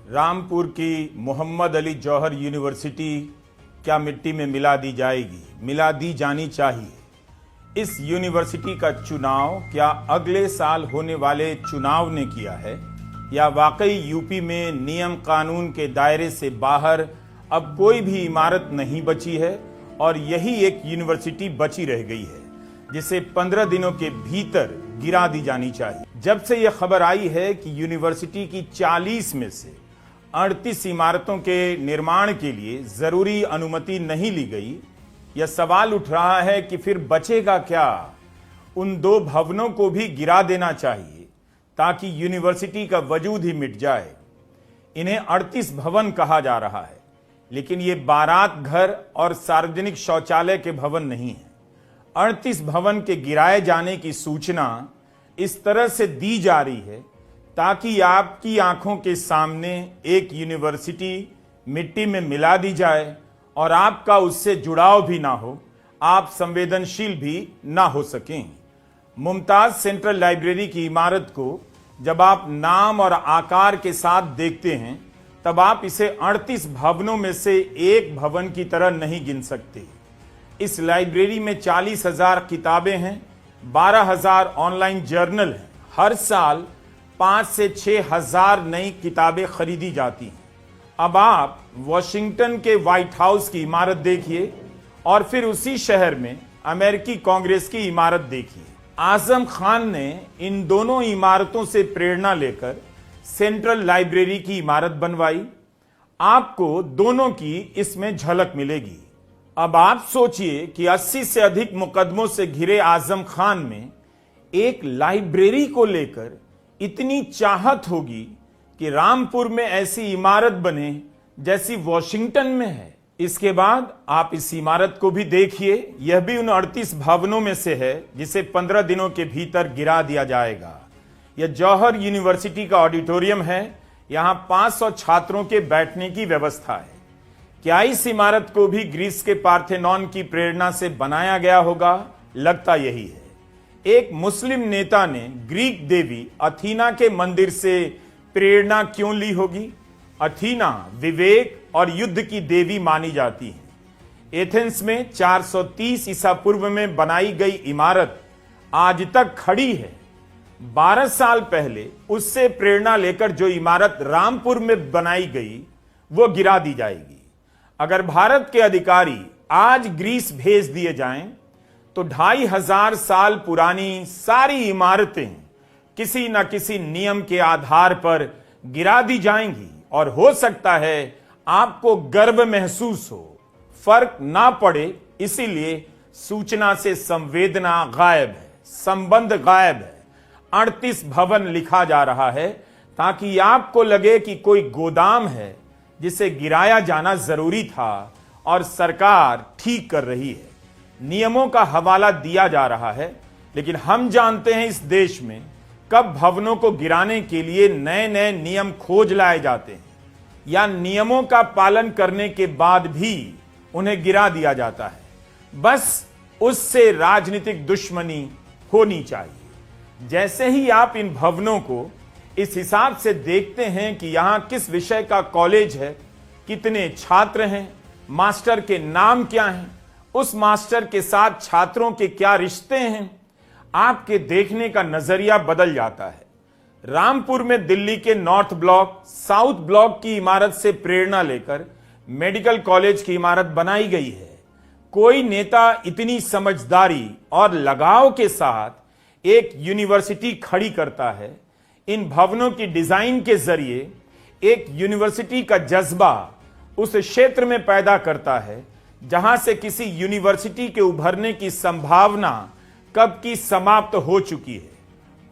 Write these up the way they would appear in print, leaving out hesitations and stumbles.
रामपुर की मोहम्मद अली जौहर यूनिवर्सिटी क्या मिट्टी में मिला दी जाएगी? मिला दी जानी चाहिए। इस यूनिवर्सिटी का चुनाव क्या अगले साल होने वाले चुनाव ने किया है या वाकई यूपी में नियम कानून के दायरे से बाहर अब कोई भी इमारत नहीं बची है और यही एक यूनिवर्सिटी बची रह गई है जिसे 15 दिनों के भीतर गिरा दी जानी चाहिए। जब से यह खबर आई है कि यूनिवर्सिटी की 40 में से 38 इमारतों के निर्माण के लिए जरूरी अनुमति नहीं ली गई, यह सवाल उठ रहा है कि फिर बचेगा क्या? उन 2 भवनों को भी गिरा देना चाहिए ताकि यूनिवर्सिटी का वजूद ही मिट जाए। इन्हें 38 भवन कहा जा रहा है, लेकिन ये बारात घर और सार्वजनिक शौचालय के भवन नहीं है। 38 भवन के गिराए जाने की सूचना इस तरह से दी जा रही है ताकि आपकी आंखों के सामने एक यूनिवर्सिटी मिट्टी में मिला दी जाए और आपका उससे जुड़ाव भी ना हो, आप संवेदनशील भी ना हो सकें। मुमताज सेंट्रल लाइब्रेरी की इमारत को जब आप नाम और आकार के साथ देखते हैं तब आप इसे 38 भवनों में से एक भवन की तरह नहीं गिन सकते। इस लाइब्रेरी में 40,000 किताबें हैं, 12,000 ऑनलाइन जर्नल हैं। हर साल 5 से 6,000 नई किताबें खरीदी जाती हैं। अब आप वॉशिंगटन के व्हाइट हाउस की इमारत देखिए और फिर उसी शहर में अमेरिकी कांग्रेस की इमारत देखिए। आजम खान ने इन दोनों इमारतों से प्रेरणा लेकर सेंट्रल लाइब्रेरी की इमारत बनवाई। आपको दोनों की इसमें झलक मिलेगी। अब आप सोचिए कि 80 से अधिक मुकदमों से घिरे आजम खान में एक लाइब्रेरी को लेकर इतनी चाहत होगी कि रामपुर में ऐसी इमारत बने जैसी वॉशिंगटन में है। इसके बाद आप इस इमारत को भी देखिए, यह भी उन 38 भवनों में से है जिसे 15 दिनों के भीतर गिरा दिया जाएगा। यह जौहर यूनिवर्सिटी का ऑडिटोरियम है। यहां 500 छात्रों के बैठने की व्यवस्था है। क्या इस इमारत को भी ग्रीस के पार्थेनॉन की प्रेरणा से बनाया गया होगा? लगता यही है। एक मुस्लिम नेता ने ग्रीक देवी अथीना के मंदिर से प्रेरणा क्यों ली होगी? अथीना विवेक और युद्ध की देवी मानी जाती है। एथेंस में 430 ईसा पूर्व में बनाई गई इमारत आज तक खड़ी है। 12 साल पहले उससे प्रेरणा लेकर जो इमारत रामपुर में बनाई गई वो गिरा दी जाएगी। अगर भारत के अधिकारी आज ग्रीस भेज दिए जाएं तो 2500 साल पुरानी सारी इमारतें किसी न किसी नियम के आधार पर गिरा दी जाएंगी और हो सकता है आपको गर्व महसूस हो, फर्क ना पड़े। इसीलिए सूचना से संवेदना गायब है, संबंध गायब है। 38 भवन लिखा जा रहा है ताकि आपको लगे कि कोई गोदाम है जिसे गिराया जाना जरूरी था और सरकार ठीक कर रही है। नियमों का हवाला दिया जा रहा है, लेकिन हम जानते हैं इस देश में कब भवनों को गिराने के लिए नए नए नियम खोज लाए जाते हैं या नियमों का पालन करने के बाद भी उन्हें गिरा दिया जाता है। बस उससे राजनीतिक दुश्मनी होनी चाहिए। जैसे ही आप इन भवनों को इस हिसाब से देखते हैं कि यहां किस विषय का कॉलेज है, कितने छात्र हैं, मास्टर के नाम क्या हैं, उस मास्टर के साथ छात्रों के क्या रिश्ते हैं, आपके देखने का नजरिया बदल जाता है। रामपुर में दिल्ली के नॉर्थ ब्लॉक, साउथ ब्लॉक की इमारत से प्रेरणा लेकर मेडिकल कॉलेज की इमारत बनाई गई है। कोई नेता इतनी समझदारी और लगाव के साथ एक यूनिवर्सिटी खड़ी करता है, इन भवनों की डिजाइन के जरिए एक यूनिवर्सिटी का जज्बा उस क्षेत्र में पैदा करता है जहां से किसी यूनिवर्सिटी के उभरने की संभावना कब की समाप्त हो चुकी है।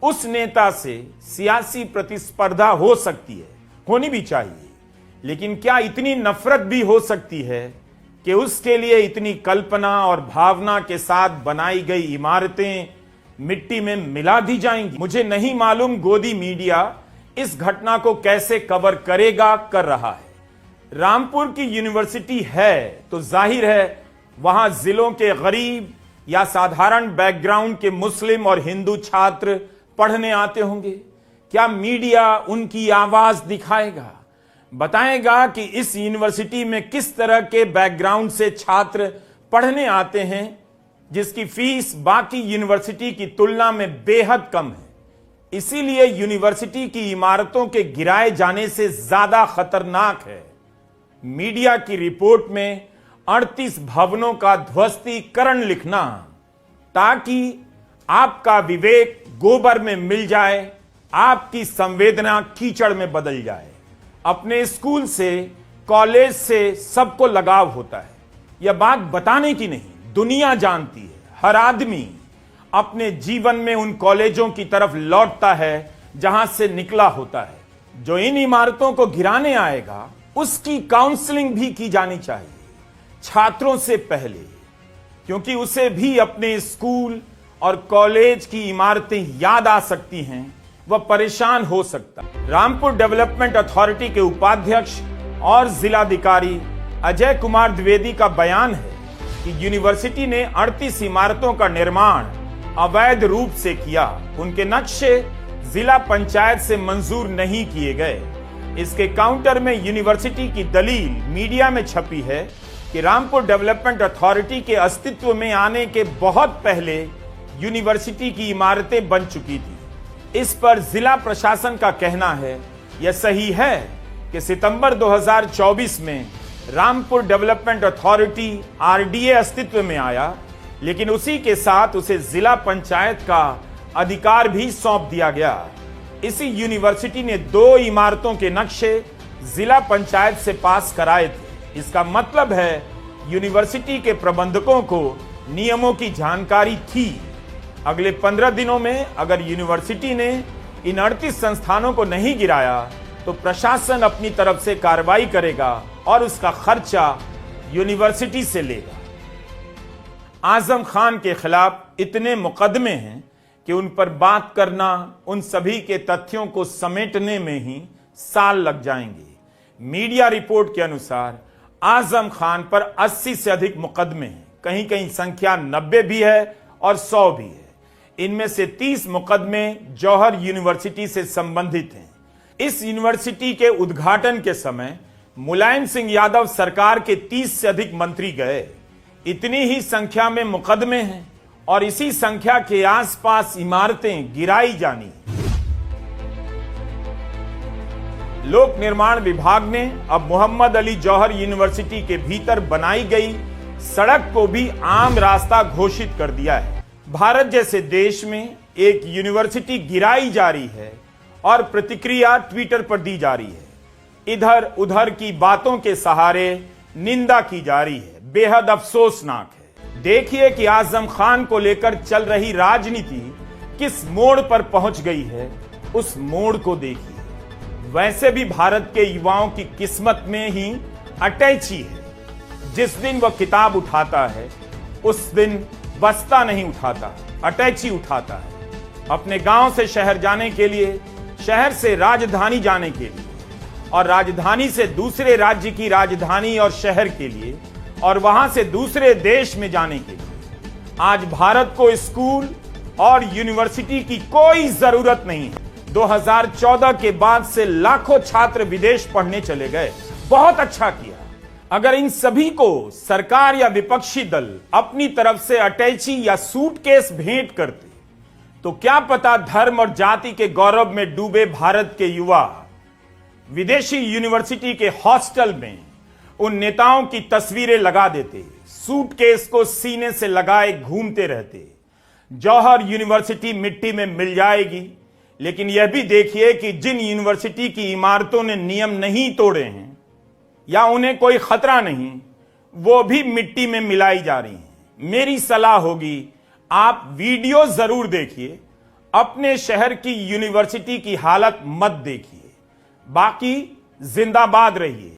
उस नेता से सियासी प्रतिस्पर्धा हो सकती है, होनी भी चाहिए, लेकिन क्या इतनी नफरत भी हो सकती है कि उसके लिए इतनी कल्पना और भावना के साथ बनाई गई इमारतें मिट्टी में मिला दी जाएंगी? मुझे नहीं मालूम गोदी मीडिया इस घटना को कैसे कवर करेगा, कर रहा है। रामपुर की यूनिवर्सिटी है तो जाहिर है वहां जिलों के गरीब या साधारण बैकग्राउंड के मुस्लिम और हिंदू छात्र पढ़ने आते होंगे। क्या मीडिया उनकी आवाज दिखाएगा? बताएगा कि इस यूनिवर्सिटी में किस तरह के बैकग्राउंड से छात्र पढ़ने आते हैं, जिसकी फीस बाकी यूनिवर्सिटी की तुलना में बेहद कम है। इसीलिए यूनिवर्सिटी की इमारतों के गिराए जाने से ज्यादा खतरनाक है मीडिया की रिपोर्ट में 38 भवनों का ध्वस्तीकरण लिखना, ताकि आपका विवेक गोबर में मिल जाए, आपकी संवेदना कीचड़ में बदल जाए। अपने स्कूल से, कॉलेज से सबको लगाव होता है, यह बात बताने की नहीं, दुनिया जानती है। हर आदमी अपने जीवन में उन कॉलेजों की तरफ लौटता है जहां से निकला होता है। जो इन इमारतों को गिराने आएगा उसकी काउंसलिंग भी की जानी चाहिए छात्रों से पहले, क्योंकि उसे भी अपने स्कूल और कॉलेज की इमारतें याद आ सकती हैं, वह परेशान हो सकता है। रामपुर डेवलपमेंट अथॉरिटी के उपाध्यक्ष और जिलाधिकारी अजय कुमार द्विवेदी का बयान है कि यूनिवर्सिटी ने 38 इमारतों का निर्माण अवैध रूप से किया। उनके नक्शे जिला पंचायत से मंजूर नहीं किए गए। इसके काउंटर में यूनिवर्सिटी की दलील मीडिया में छपी है कि रामपुर डेवलपमेंट अथॉरिटी के अस्तित्व में आने के बहुत पहले यूनिवर्सिटी की इमारतें बन चुकी थी। इस पर जिला प्रशासन का कहना है, यह सही है कि सितंबर 2024 में रामपुर डेवलपमेंट अथॉरिटी आरडीए अस्तित्व में आया, लेकिन उसी के साथ उसे जिला पंचायत का अधिकार भी सौंप दिया गया। इसी यूनिवर्सिटी ने 2 इमारतों के नक्शे जिला पंचायत से पास कराए थे। इसका मतलब है यूनिवर्सिटी के प्रबंधकों को नियमों की जानकारी थी। अगले 15 दिनों में अगर यूनिवर्सिटी ने इन 38 संस्थानों को नहीं गिराया तो प्रशासन अपनी तरफ से कार्रवाई करेगा और उसका खर्चा यूनिवर्सिटी से लेगा। आजम खान के खिलाफ इतने मुकदमे हैं कि उन पर बात करना, उन सभी के तथ्यों को समेटने में ही साल लग जाएंगे। मीडिया रिपोर्ट के अनुसार आजम खान पर 80 से अधिक मुकदमे हैं, कहीं कहीं संख्या 90 भी है और 100 भी है। इनमें से 30 मुकदमे जौहर यूनिवर्सिटी से संबंधित हैं। इस यूनिवर्सिटी के उद्घाटन के समय मुलायम सिंह यादव सरकार के 30 से अधिक मंत्री गए। इतनी ही संख्या में मुकदमे हैं और इसी संख्या के आसपास इमारतें गिराई जानी। लोक निर्माण विभाग ने अब मोहम्मद अली जौहर यूनिवर्सिटी के भीतर बनाई गई सड़क को भी आम रास्ता घोषित कर दिया है। भारत जैसे देश में एक यूनिवर्सिटी गिराई जा रही है और प्रतिक्रिया ट्विटर पर दी जा रही है। इधर उधर की बातों के सहारे निंदा की जा रही है, बेहद अफसोसनाक है। देखिए कि आजम खान को लेकर चल रही राजनीति किस मोड़ पर पहुंच गई है, उस मोड़ को देखिए। वैसे भी भारत के युवाओं की किस्मत में ही अटैची है। जिस दिन वह किताब उठाता है उस दिन बस्ता नहीं उठाता, अटैची उठाता है। अपने गांव से शहर जाने के लिए, शहर से राजधानी जाने के लिए और राजधानी से दूसरे राज्य की राजधानी और शहर के लिए और वहां से दूसरे देश में जाने के लिए। आज भारत को स्कूल और यूनिवर्सिटी की कोई जरूरत नहीं है। 2014 के बाद से लाखों छात्र विदेश पढ़ने चले गए। बहुत अच्छा किया। अगर इन सभी को सरकार या विपक्षी दल अपनी तरफ से अटैची या सूटकेस भेंट करते तो क्या पता धर्म और जाति के गौरव में डूबे भारत के युवा विदेशी यूनिवर्सिटी के हॉस्टल में उन नेताओं की तस्वीरें लगा देते, सूटकेस को सीने से लगाए घूमते रहते। जौहर यूनिवर्सिटी मिट्टी में मिल जाएगी, लेकिन यह भी देखिए कि जिन यूनिवर्सिटी की इमारतों ने नियम नहीं तोड़े हैं या उन्हें कोई खतरा नहीं, वो भी मिट्टी में मिलाई जा रही हैं। मेरी सलाह होगी, आप वीडियो जरूर देखिए, अपने शहर की यूनिवर्सिटी की हालत मत देखिए। बाकी जिंदाबाद रहिए।